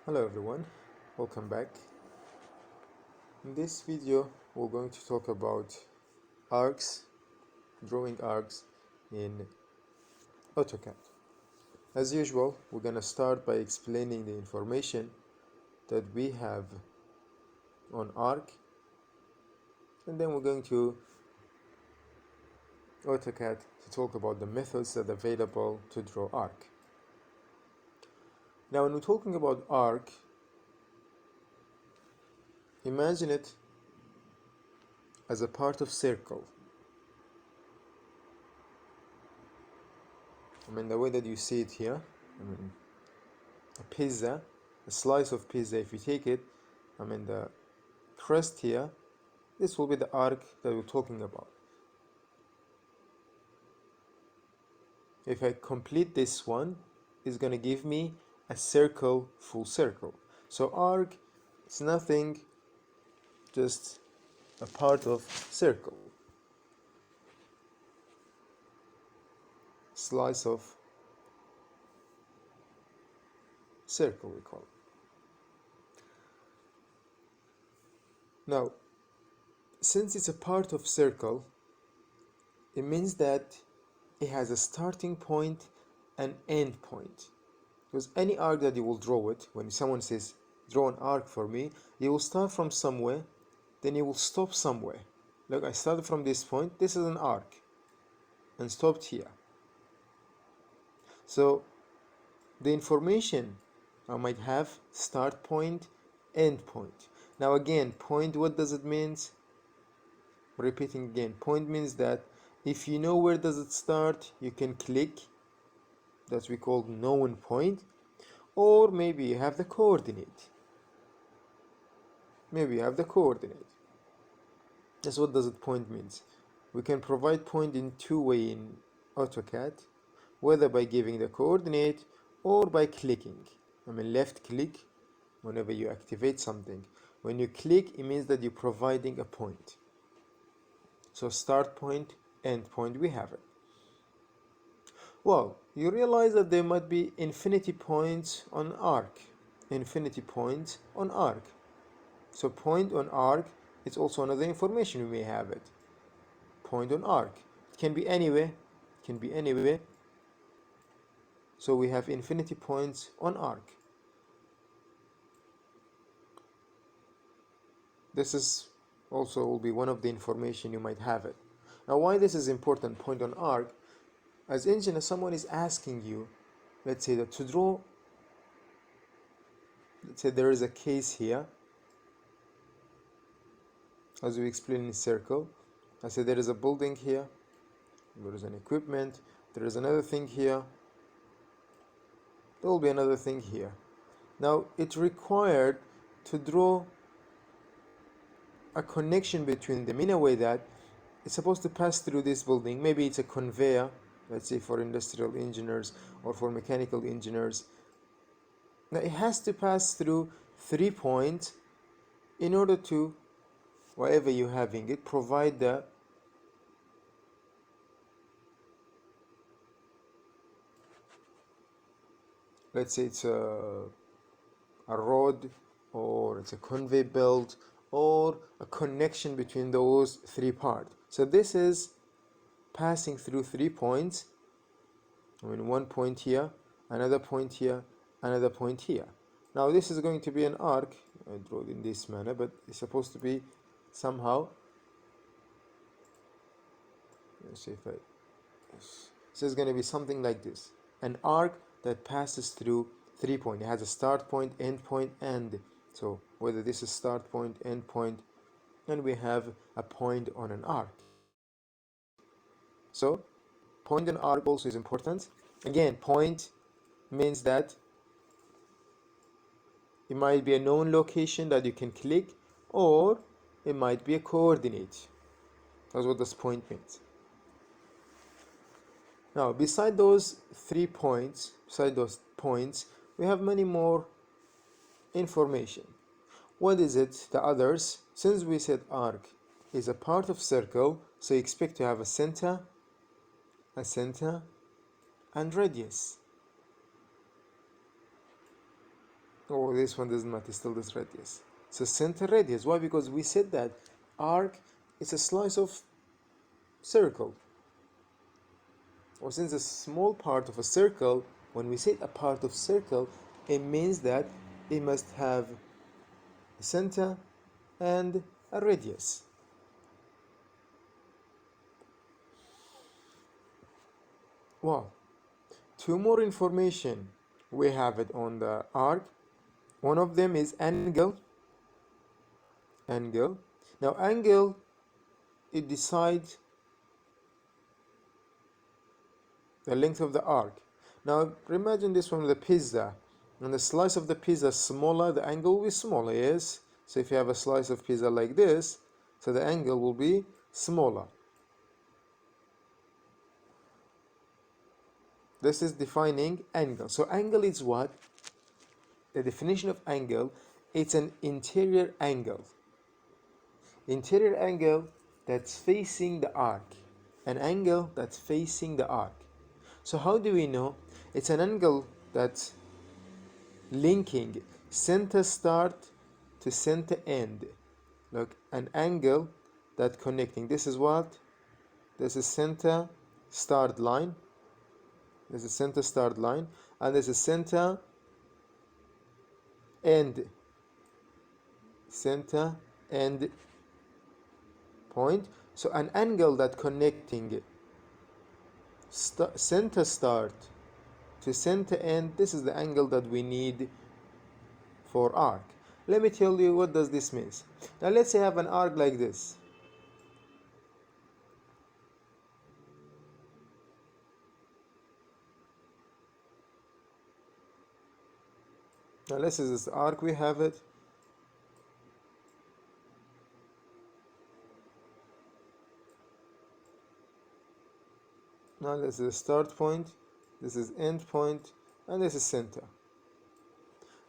Hello everyone, welcome back. In this video we're going to talk about arcs, drawing arcs in AutoCAD. As usual, we're going to start by explaining the information that we have on arc, and then we're going to AutoCAD to talk about the methods that are available to draw arc. Now when we're talking about arc, imagine it as a part of circle. The way that you see it here, a pizza, a slice of pizza, if you take it, the crust here, this will be the arc that we're talking about. If I complete this one, it's going to give me a circle, full circle. So arc is nothing, just a part of circle. Slice of circle, we call it. Now, since it's a part of circle, it means that it has a starting point and end point. Because any arc that you will draw it, when someone says draw an arc for me, you will start from somewhere, then you will stop somewhere. Look, I started from this point, this is an arc, and stopped here. So the information I might have start point, end point. Now again, point, what does it mean? Repeating again, point means that if you know where does it start, you can click, that we call known point, or maybe you have the coordinate. That's what does it point means. We can provide point in two ways in AutoCAD, whether by giving the coordinate or by clicking. Left click whenever you activate something. When you click, it means that you're providing a point. So start point, end point, we have it. Well, you realize that there might be infinity points on arc. So point on arc, it's also another information we may have it. Point on arc. It can be anywhere. So we have infinity points on arc. This is also will be one of the information you might have it. Now why this is important, point on arc? As engineer, someone is asking you, let's say that to draw, let's say there is a case here, as we explained in circle. I said there is a building here, there is an equipment, there is another thing here, there will be another thing here. Now it's required to draw a connection between them in a way that it's supposed to pass through this building. Maybe it's a conveyor, let's say for industrial engineers or for mechanical engineers. Now it has to pass through 3 points in order to, wherever you're having it, provide the let's say it's a road, or it's a conveyor belt, or a connection between those 3 parts. So this is passing through 3 points. 1 point here, another point here, another point here. Now this is going to be an arc. I draw it in this manner, but it's supposed to be somehow, let's see if this is going to be something like this, an arc that passes through 3 points. It has a start point, end point, and so whether this is start point, end point, and we have a point on an arc. So point on arc also is important. Again, point means that it might be a known location that you can click, or it might be a coordinate. That's what this point means. Now, beside those 3 points, we have many more information. What is it? The others, since we said arc is a part of circle, so you expect to have a center, and radius. Oh, this one doesn't matter, still this radius. So center radius. Why? Because we said that arc is a slice of circle. Or since a small part of a circle, when we say a part of circle, it means that it must have a center and a radius. Wow. Two more information we have it on the arc. One of them is angle. Angle. Now angle, it decides the length of the arc. Now imagine this one with a pizza. When the slice of the pizza is smaller, the angle will be smaller, yes? So if you have a slice of pizza like this, so the angle will be smaller. This is defining angle. So angle is what? The definition of angle, it's an interior angle. Interior angle that's facing the arc. An angle that's facing the arc. So how do we know? It's an angle that's linking center start to center end. Look, an angle that connecting. This is what? This is center start line. This is center start line, and this is center end. Center end point. So an angle that connecting center start to center end. This is the angle that we need for arc. Let me tell you what does this mean. Now let's say I have an arc like this. Now let's say this arc, we have it. Now this is start point, this is end point, and this is center.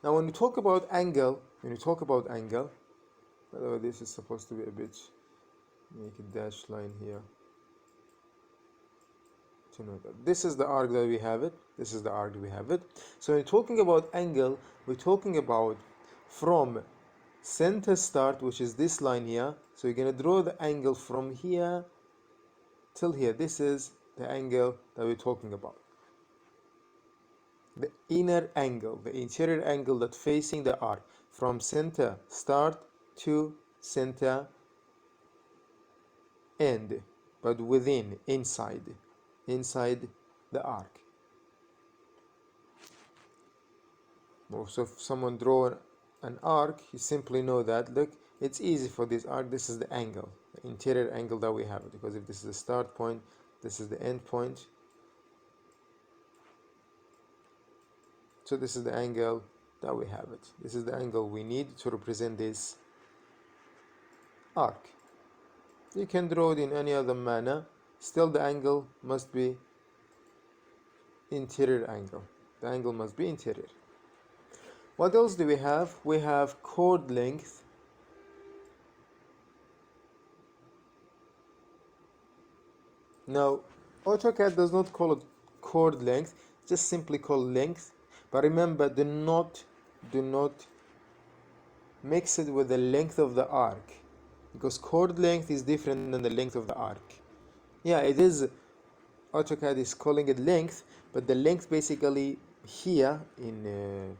Now when we talk about angle, by the way, this is supposed to be a bit, make a dashed line here to know that this is the arc that we have it. This is the arc we have it. So when we're talking about angle, we're talking about from center start, which is this line here. So you're gonna draw the angle from here till here. This is the angle that we're talking about. The inner angle, the interior angle that facing the arc from center start to center end, but within, inside the arc. So if someone draw an arc, you simply know that, look, it's easy for this arc. This is the angle, the interior angle that we have, because if this is the start point, this is the end point. So this is the angle that we have it. This is the angle we need to represent this arc. You can draw it in any other manner. Still the angle must be interior angle. The angle must be interior. What else do we have? We have chord length. Now, AutoCAD does not call it chord length, just simply call length. But remember, do not mix it with the length of the arc, because chord length is different than the length of the arc. Yeah, it is, AutoCAD is calling it length, but the length basically here in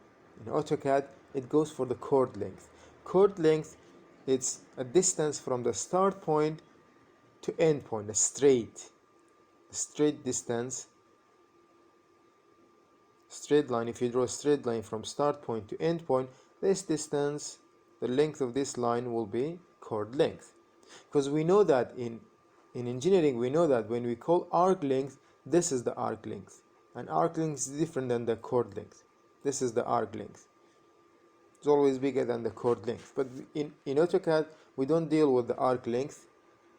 AutoCAD, it goes for the chord length. Chord length, it's a distance from the start point to end point, a straight distance, straight line. If you draw a straight line from start point to end point, this distance, the length of this line will be chord length. Because we know that in engineering, we know that when we call arc length, this is the arc length, and arc length is different than the chord length. This is the arc length. It's always bigger than the chord length. But in AutoCAD, we don't deal with the arc length,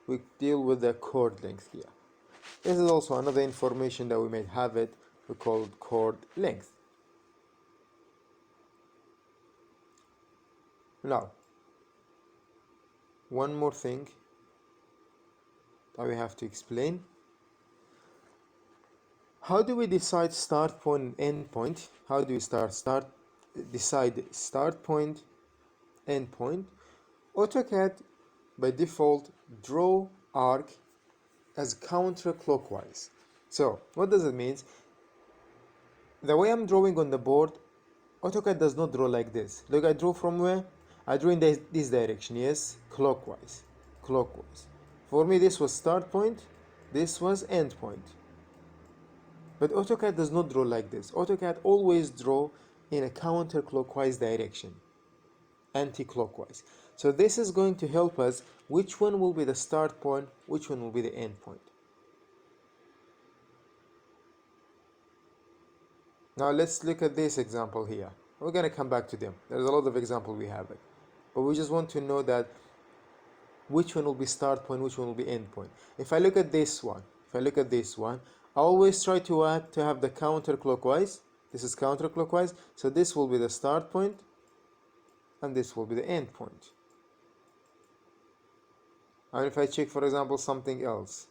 we deal with the chord length here. This is also another information that we might have it, we call it chord length. Now, one more thing that we have to explain. How do we decide start point and end point? How do we start decide start point, end point, AutoCAD by default draw arc as counterclockwise. So what does it mean? The way I'm drawing on the board, AutoCAD does not draw like this. Look, I draw from where? I draw in this direction, yes? Clockwise. Clockwise. For me, this was start point, this was end point. But AutoCAD does not draw like this. AutoCAD always draw in a counterclockwise direction, anti-clockwise. So this is going to help us which one will be the start point, which one will be the end point. Now let's look at this example here. We're going to come back to them. There's a lot of examples we have it. But we just want to know that which one will be start point, which one will be end point. If I look at this one, I always try to have the counterclockwise. This is counterclockwise, so this will be the start point, and this will be the end point. And if I check, for example, something else,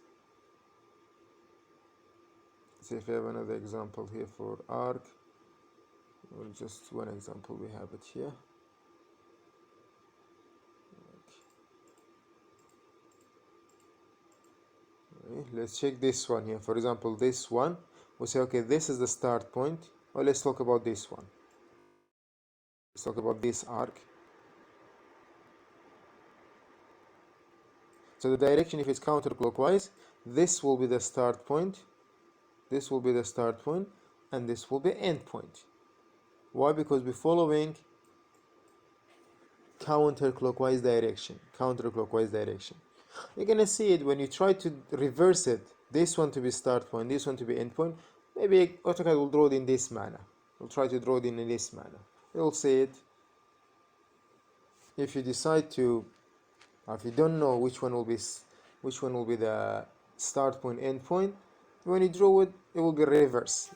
see if we have another example here for arc, or just one example, we have it here. Let's check this one here. For example, this one, we say, okay, this is the start point. Well, let's talk about this one. Let's talk about this arc. So the direction, if it's counterclockwise, this will be the start point, this will be the start point, and this will be end point. Why? Because we're following counterclockwise direction. You're gonna see it when you try to reverse it. This one to be start point, this one to be end point. Maybe AutoCAD will draw it in this manner. We'll try to draw it in this manner. You'll see it. If you decide to, if you don't know which one will be the start point, end point, when you draw it, it will be reverse.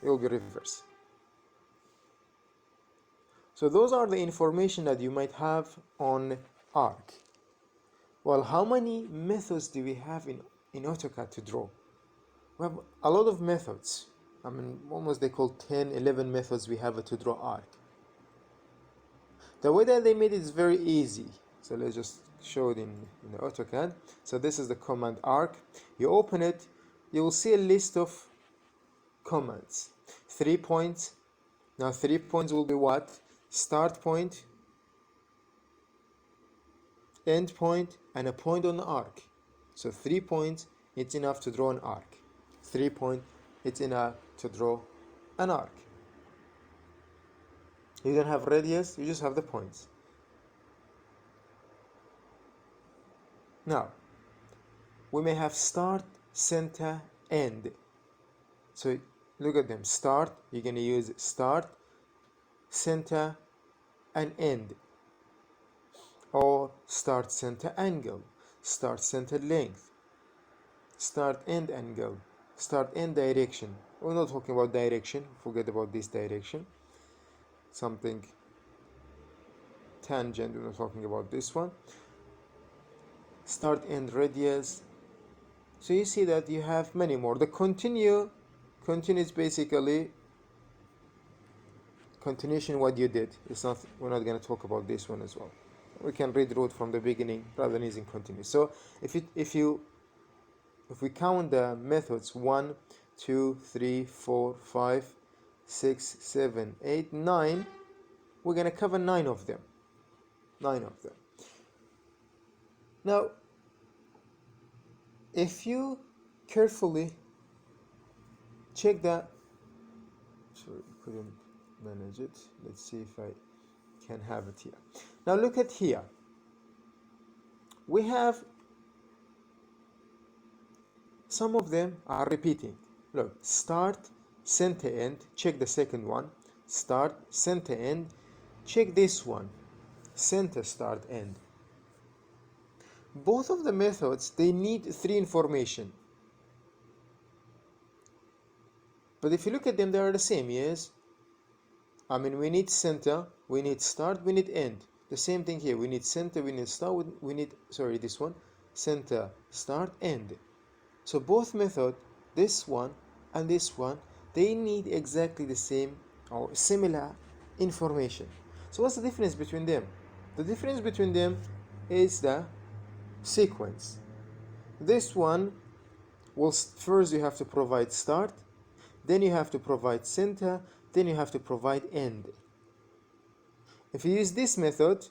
So those are the information that you might have on arc. Well, how many methods do we have in AutoCAD to draw? We have a lot of methods. I mean, almost they call 10, 11 methods we have to draw arc. The way that they made it is very easy. So let's just show it in the AutoCAD. So this is the command arc. You open it, you will see a list of commands. 3 points. Now 3 points will be what? Start point, end point, and a point on the arc. So 3 points, it's enough to draw an arc. 3 points, it's enough to draw an arc. You don't have radius, you just have the points. Now, we may have start, center, end. So look at them. Start, you're going to use start, center, and end. Or start, center, angle, start, center, length, start, end, angle, start, end, direction. We're not talking about direction, forget about this direction. Something tangent, we're not talking about this one. Start, end, radius. So you see that you have many more. The continue is basically continuation what you did. It's not, we're not going to talk about this one as well. We can read root from the beginning rather than using continue. So if we count the methods 1, 2, 3, 4, 5, 6, 7, 8, 9, we're going to cover 9 of them. Now, if you carefully check that, sorry, couldn't manage it. Let's see if I can have it here. Now look at here. We have some of them are repeating. Look, start, center, end. Check the second one. Start, center, end. Check this one. Center, start, end. Both of the methods, they need 3 information. But if you look at them, they are the same, yes? I mean, we need center, we need start, we need end. The same thing here. We need center, we need start, we need, sorry, this one. Center, start, end. So both methods, this one and this one, they need exactly the same or similar information. So what's the difference between them? The difference between them is the sequence. This one will first you have to provide start, then you have to provide center, then you have to provide end. If you use this method,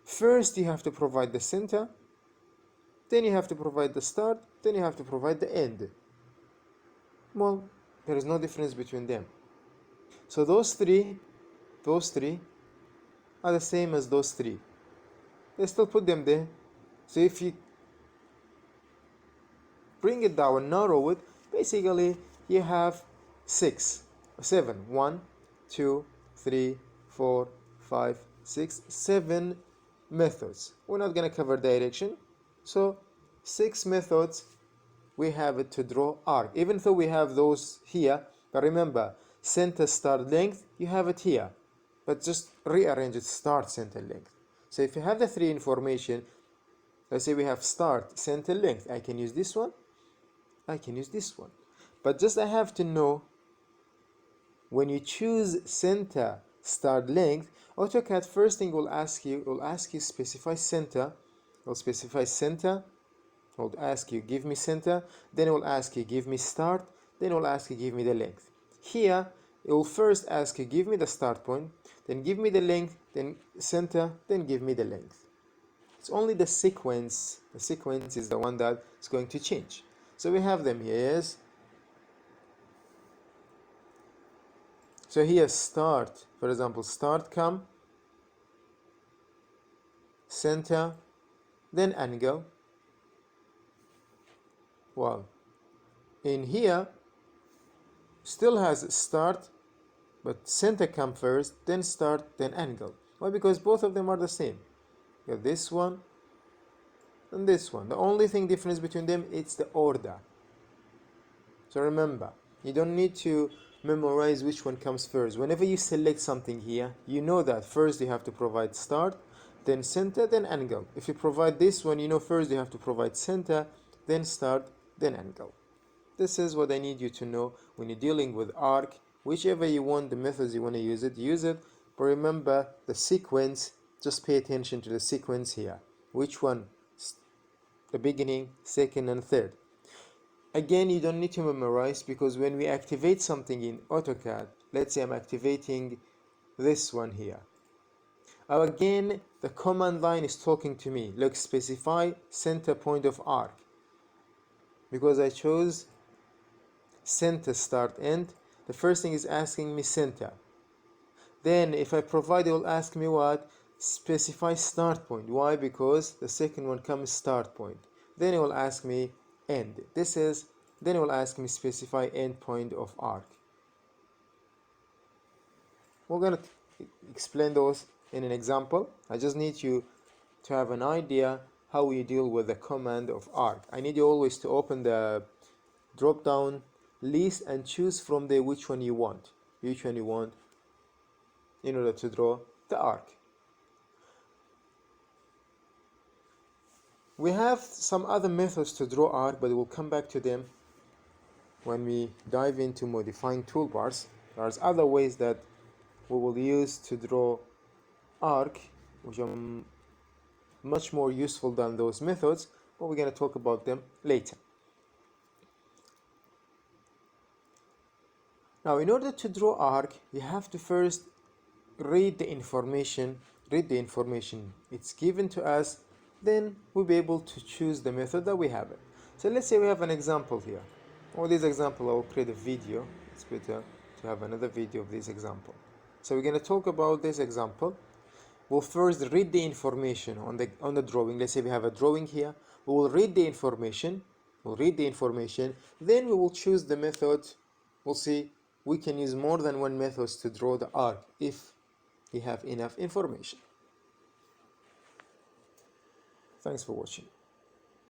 first you have to provide the center, then you have to provide the start, then you have to provide the end. Well, there is no difference between them. So those three are the same as those three. They still put them there. So if you bring it down, narrow it, basically you have 7, 1, 2, 3, 4, 5, 6, 7 methods. We're not going to cover direction, so 6 methods we have it to draw arc, even though we have those here. But remember, center, start, length, you have it here, but just rearrange it, start, center, length. So if you have the 3 information, let's say we have start, center, length, I can use this one, I can use this one. But just I have to know, when you choose center, start, length, AutoCAD first thing will ask you specify center. It will specify center. It will ask you give me center. Then it will ask you give me start. Then it will ask you give me the length. Here it will first ask you give me the start point, then give me the length, then center, then give me the length. It's only the sequence. The sequence is the one that is going to change. So we have them here, yes. So here start, for example, start come, center, then angle. Well, in here still has start, but center come first, then start, then angle. Why? Because both of them are the same. You have this one and this one. The only thing difference between them is the order. So remember, you don't need to memorize which one comes first. Whenever you select something here, you know that first you have to provide start, then center, then angle. If you provide this one, you know first you have to provide center, then start, then angle. This is what I need you to know when you're dealing with arc. Whichever you want, the methods you want to use it. But remember the sequence, just pay attention to the sequence here. Which one? The beginning, second, and third. Again, you don't need to memorize, because when we activate something in AutoCAD, let's say I'm activating this one here. Again, the command line is talking to me. Look, specify center point of arc. Because I chose center, start, end, the first thing is asking me center. Then if I provide, it will ask me what? Specify start point. Why? Because the second one comes start point. Then it will ask me end. Then it will ask me specify end point of arc. We're going to explain those in an example. I just need you to have an idea how you deal with the command of arc. I need you always to open the drop down list and choose from there which one you want in order to draw the arc. We have some other methods to draw arc, but we'll come back to them when we dive into modifying toolbars. There's other ways that we will use to draw arc, which are much more useful than those methods, but we're going to talk about them later. Now, in order to draw arc, you have to first read the information it's given to us, then we'll be able to choose the method that we have it. So let's say we have an example here. For this example, I will create a video. It's better to have another video of this example. So we're going to talk about this example. We'll first read the information on the drawing. Let's say we have a drawing here. We will read the information. Then we will choose the method. We'll see we can use more than one method to draw the arc if we have enough information. Thanks for watching.